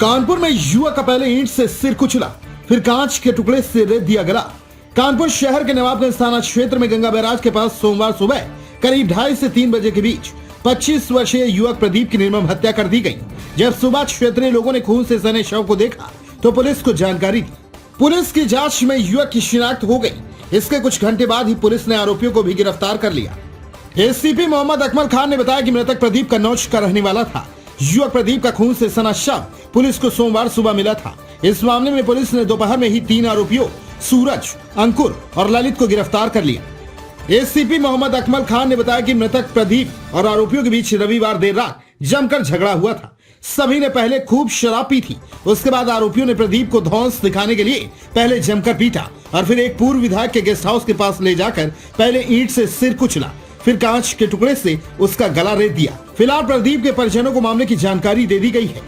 कानपुर में युवक का पहले ईंट से सिर कुचला, फिर कांच के टुकड़े से रेत दिया गला। कानपुर शहर के नवाबगंज थाना क्षेत्र में गंगा बैराज के पास सोमवार सुबह करीब 2:30 से 3 बजे के बीच 25 वर्षीय युवक प्रदीप की निर्मम हत्या कर दी गई। जब सुबह क्षेत्रीय लोगों ने खून से सने शव को देखा तो पुलिस को जानकारी दी। पुलिस की जांच में युवक की शिनाख्त हो गई। इसके कुछ घंटे बाद ही पुलिस ने आरोपियों को भी गिरफ्तार कर लिया। एसीपी मोहम्मद अकमल खान ने बताया कि मृतक प्रदीप कन्नौज का रहने वाला था। युवक प्रदीप का खून से सना शव पुलिस को सोमवार सुबह मिला था। इस मामले में पुलिस ने दोपहर में ही 3 आरोपियों सूरज, अंकुर और ललित को गिरफ्तार कर लिया। एसीपी मोहम्मद अकमल खान ने बताया कि मृतक प्रदीप और आरोपियों के बीच रविवार देर रात जमकर झगड़ा हुआ था। सभी ने पहले खूब शराब पी थी। उसके बाद आरोपियों ने प्रदीप को धौंस दिखाने के लिए पहले जमकर पीटा और फिर एक पूर्व विधायक के गेस्ट हाउस के पास ले जाकर पहले ईंट से सिर कुचला, फिर कांच के टुकड़े से उसका गला रेत दिया। फिलहाल प्रदीप के परिजनों को मामले की जानकारी दे दी गई है।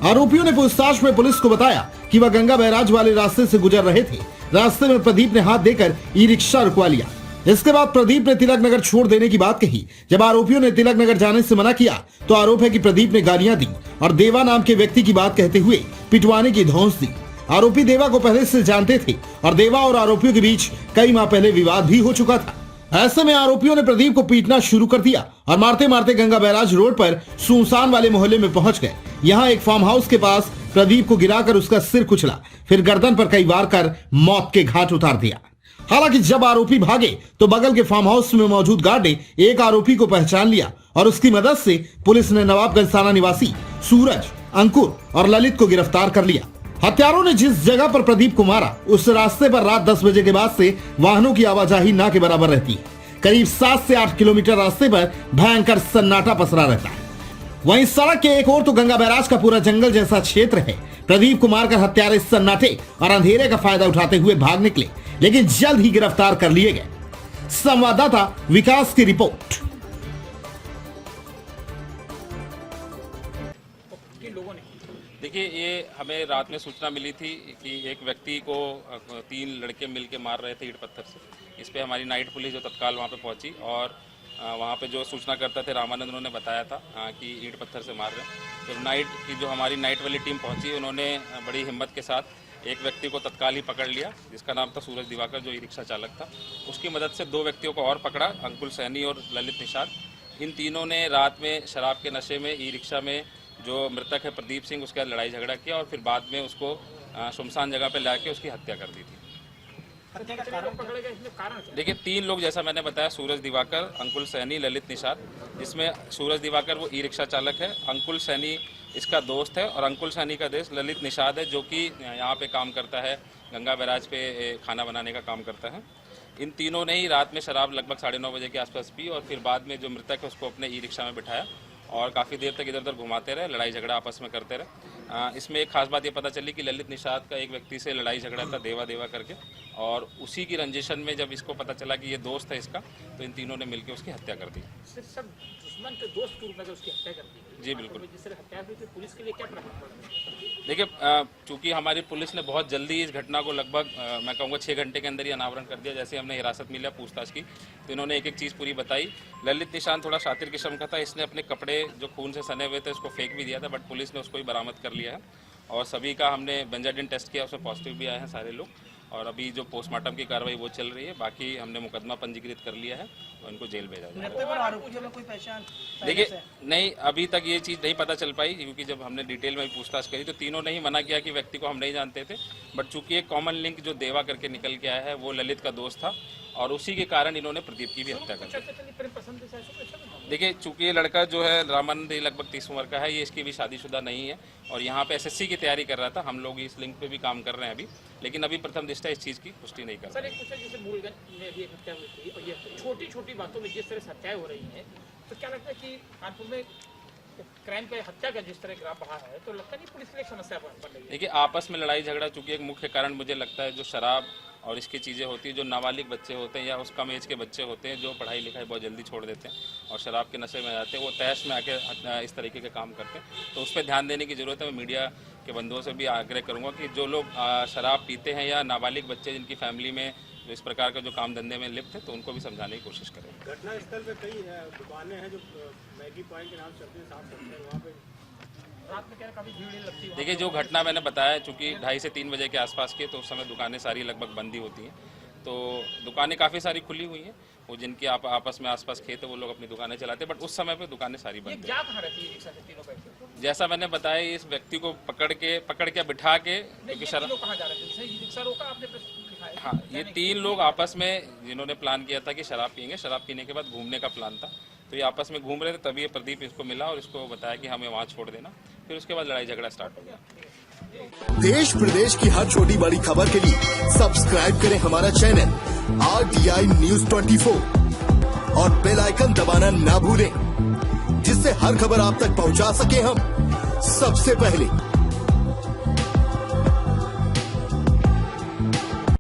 आरोपियों ने पूछताछ में पुलिस को बताया कि वह गंगा बैराज वाले रास्ते से गुजर रहे थे। रास्ते में प्रदीप ने हाथ देकर ई रिक्शा रुकवा लिया। इसके बाद प्रदीप ने तिलक नगर छोड़ देने की बात कही। जब आरोपियों ने तिलक नगर जाने से मना किया तो आरोप है कि प्रदीप ने गालियां दी और देवा नाम के व्यक्ति की बात कहते हुए पिटवाने की धौंस दी। आरोपी देवा को पहले से जानते थे और देवा और आरोपियों के बीच कई माह पहले विवाद भी हो चुका था। ऐसे में आरोपियों ने प्रदीप को पीटना शुरू कर दिया और मारते मारते गंगा बैराज रोड पर सुनसान वाले मोहल्ले में पहुंच गए। यहाँ एक फार्म हाउस के पास प्रदीप को गिराकर उसका सिर कुचला, फिर गर्दन पर कई वार कर मौत के घाट उतार दिया। हालांकि जब आरोपी भागे तो बगल के फार्म हाउस में मौजूद गार्ड ने एक आरोपी को पहचान लिया और उसकी मदद से पुलिस ने नवाबगंज थाना निवासी सूरज, अंकुर और ललित को गिरफ्तार कर लिया। हत्यारों ने जिस जगह पर प्रदीप को मारा उस रास्ते पर रात 10 बजे के बाद से वाहनों की आवाजाही ना के बराबर रहती है। करीब 7 से 8 किलोमीटर रास्ते पर भयंकर सन्नाटा पसरा रहता है। वहीं सड़क के एक ओर तो गंगा बैराज का पूरा जंगल जैसा क्षेत्र है। प्रदीप को मारकर हत्यारे सन्नाटे और अंधेरे का फायदा उठाते हुए भाग निकले, लेकिन जल्द ही गिरफ्तार कर लिए गए। संवाददाता विकास की रिपोर्ट। देखिए, ये हमें रात में सूचना मिली थी कि एक व्यक्ति को 3 लड़के मिलके मार रहे थे ईंट पत्थर से। इस पे हमारी नाइट पुलिस जो तत्काल वहाँ पे पहुँची और वहाँ पे जो सूचना करता थे रामानंद, उन्होंने बताया था कि ईंट पत्थर से मार रहे हैं। तो नाइट की जो हमारी नाइट वाली टीम पहुँची, उन्होंने बड़ी हिम्मत के साथ एक व्यक्ति को तत्काल ही पकड़ लिया जिसका नाम था सूरज दिवाकर, जो ई रिक्शा चालक था। उसकी मदद से 2 व्यक्तियों को और पकड़ा, अंकुल सैनी और ललित निषाद। इन तीनों ने रात में शराब के नशे में ई रिक्शा में जो मृतक है प्रदीप सिंह, उसके साथ लड़ाई झगड़ा किया और फिर बाद में उसको सुनसान जगह पर लाके उसकी हत्या कर दी थी। देखिए, 3 लोग जैसा मैंने बताया, सूरज दिवाकर, अंकुल सैनी, ललित निषाद। जिसमें सूरज दिवाकर वो ई रिक्शा चालक है, अंकुल सैनी इसका दोस्त है और अंकुल सैनी का दोस्त ललित निषाद है जो कि यहाँ पे काम करता है, गंगा बैराज पे खाना बनाने का काम करता है। इन तीनों ने ही रात में शराब लगभग 9:30 बजे के आसपास पी और फिर बाद में जो मृतक है उसको अपने ई रिक्शा में बिठाया और काफ़ी देर तक इधर उधर घुमाते रहे, लड़ाई झगड़ा आपस में करते रहे। इसमें एक खास बात ये पता चली कि ललित निषाद का एक व्यक्ति से लड़ाई झगड़ा था, देवा करके, और उसी की रंजिशन में जब इसको पता चला कि ये दोस्त है इसका, तो इन तीनों ने मिलकर उसकी हत्या कर दी। सब दुश्मन के दोस्त के रूप में उसकी हत्या कर दी। जी बिल्कुल। जिस तरह हत्या हुई थी, पुलिस के लिए क्या प्रभाव पड़ा? देखिए, चूंकि हमारी पुलिस ने बहुत जल्दी इस घटना को लगभग मैं कहूँगा 6 घंटे के अंदर ही अनावरण कर दिया। जैसे हमने हिरासत मिला पूछताछ की तो इन्होंने एक एक चीज़ पूरी बताई। ललित निशान थोड़ा शातिर किस्म का था, इसने अपने कपड़े जो खून से सने हुए थे उसको फेंक भी दिया था, बट पुलिस ने उसको ही बरामद कर लिया है और सभी का हमने बेंजाडिन टेस्ट किया, उसमें पॉजिटिव भी आए हैं सारे लोग और अभी जो पोस्टमार्टम की कार्रवाई वो चल रही है। बाकी हमने मुकदमा पंजीकृत कर लिया है और इनको जेल भेजा जाएगा। देखिए, नहीं, अभी तक ये चीज़ नहीं पता चल पाई क्योंकि जब हमने डिटेल में पूछताछ करी तो तीनों ने ही मना किया कि व्यक्ति को हम नहीं जानते थे, बट चूंकि एक कॉमन लिंक जो देवा करके निकल के आया है वो ललित का दोस्त था और उसी के कारण इन्होंने प्रदीप की भी हत्या कर दी। देखिए, चूंकि ये लड़का जो है रामानंद लगभग 30 उम्र का है, ये इसकी भी शादीशुदा नहीं है और यहाँ पे SSC की तैयारी कर रहा था। हम लोग इस लिंक पे भी काम कर रहे हैं अभी, लेकिन अभी प्रथम दृष्टया इस चीज़ की पुष्टि नहीं कर रहे। सर, एक क्वेश्चन, जैसे मूलगंज में भी हत्या हुई थी और ये छोटी-छोटी बातों में जिस तरह से हत्याएं हो रही हैं, तो क्या लगता है कि कानपुर में क्राइम का हत्या का जिस तरह ग्राफ बढ़ा है तो लगता नहीं पुलिस के लिए समस्या बन रही है? देखिए, आपस में लड़ाई झगड़ा चूंकि एक मुख्य कारण मुझे लगता है जो शराब और इसकी चीज़ें होती हैं, जो नाबालिग बच्चे होते हैं या उस कम एज के बच्चे होते हैं जो पढ़ाई लिखाई बहुत जल्दी छोड़ देते हैं और शराब के नशे में आ जाते हैं, वो तैश में आके इस तरीके के काम करते हैं, तो उस पर ध्यान देने की ज़रूरत है। मैं मीडिया के बंधुओं से भी आग्रह करूँगा कि जो लोग शराब पीते हैं या नाबालिग बच्चे जिनकी फैमिली में जो इस प्रकार का जो काम धंधे में लिप्त है तो उनको भी समझाने की कोशिश करें। घटना स्थल पे कई दुकानें हैं जो मैगी पॉइंट के नाम से चलती है, वहाँ पे रात में क्या है, काफी भीड़ लगती है। देखिए, जो घटना मैंने बताया, चूंकि 2:30 से 3 बजे के आसपास के, तो उस समय दुकानें सारी लगभग बंद ही होती हैं। तो दुकानें काफ़ी सारी खुली हुई हैं, वो जिनके आपस में आसपास खेत है वो लोग अपनी दुकानें चलाते हैं, बट उस समय पे दुकानें सारी ये बंद क्या कहाँ रहती है रिक्शा से तीनों बैठे? जैसा मैंने बताया, इस व्यक्ति को पकड़ के बिठा के, क्योंकि ये तीनों कहाँ जा रहे थे? रिक्शा रोका आपने, लिखा है। हाँ, ये 3 लोग आपस में जिन्होंने प्लान किया था कि शराब पियेंगे, शराब पीने के बाद घूमने का प्लान था, तो ये आपस में घूम रहे थे, तभी ये प्रदीप इसको मिला और इसको बताया कि हमें वहाँ छोड़ देना। फिर उसके बाद लड़ाई झगड़ा स्टार्ट हो गया। देश प्रदेश की हर छोटी बड़ी खबर के लिए सब्सक्राइब करें हमारा चैनल RTI News 24 और बेल आइकन दबाना ना भूलें, जिससे हर खबर आप तक पहुंचा सके हम सबसे पहले।